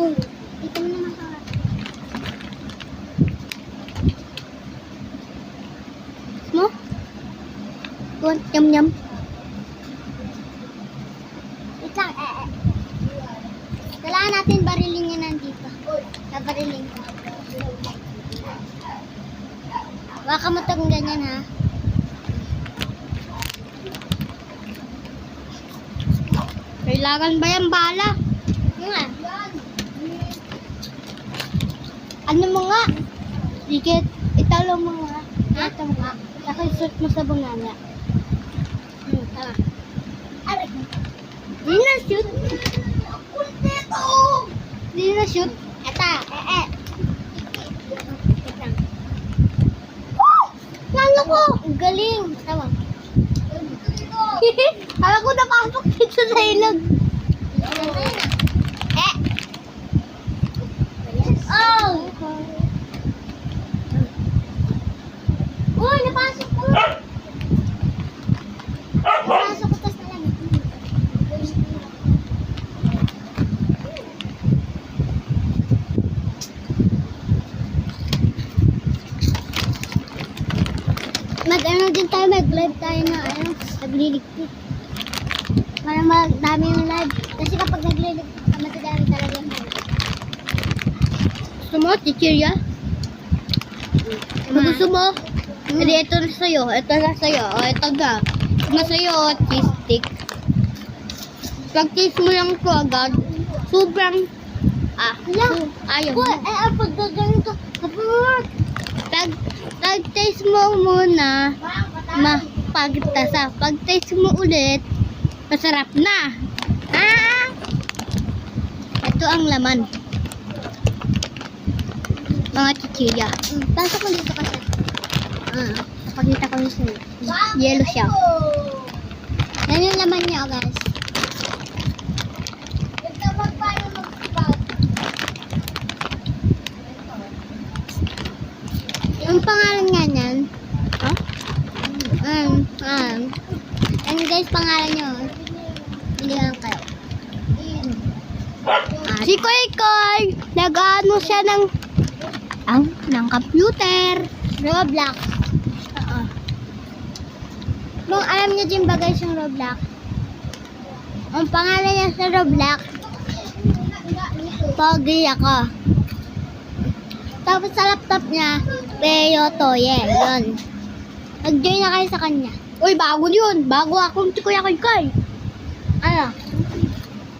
Oh, dito mo naman ka. Mo? Yum. Wait lang, Kailangan natin barilin niya nandito. Barilin ko. Baka mo itong ganyan, ha? Kailangan ba yan bala? Nga. Ano mo nga? Sige, italo mo nga. Ito mo nga. Saka isot mo sa bunganga. Tama. Di na shoot. Di na shoot. Eta, Lalo ko! Ang galing! Tama. Alam ko napasok dito sa ilog. Oh! Uy, napasok ko! Napasok ko, tas nalamit. Mag-ano din tayo, mag-live tayo na nagliligpit. Para magdami yung live. Kasi kapag nagliligpit ka, matadami talaga yung live. Gusto mo, chichirya? Kung gusto mo, hindi, ito na sa'yo. Ito na sa'yo. O, ito na. Ito na sa'yo, cheese stick. Pag-taste mo lang ito agad, sobrang, ayaw mo. Pag gaganito, pag-taste mo muna, pag-taste mo ulit, masarap na. Ito ang laman. Mga chichirya. Pasok mo dito kasi. Napakita ko yung sa'yo. Yellow siya. Yan yung laman niya, guys. Ang pangalan nga niyan? Ano guys, pangalan nyo? Bilihan kayo. Si Koy, nag-ano siya ng computer. Roblox. Kung alam niyo din ba guys yung Roblox? Ang pangalan niya sa Roblox, Pogi ako. Tapos sa laptop niya, Peyo Toye. Yun. Nag-join na kayo sa kanya. Uy, bago yun. Bago akong si Kuya Koy. Ano?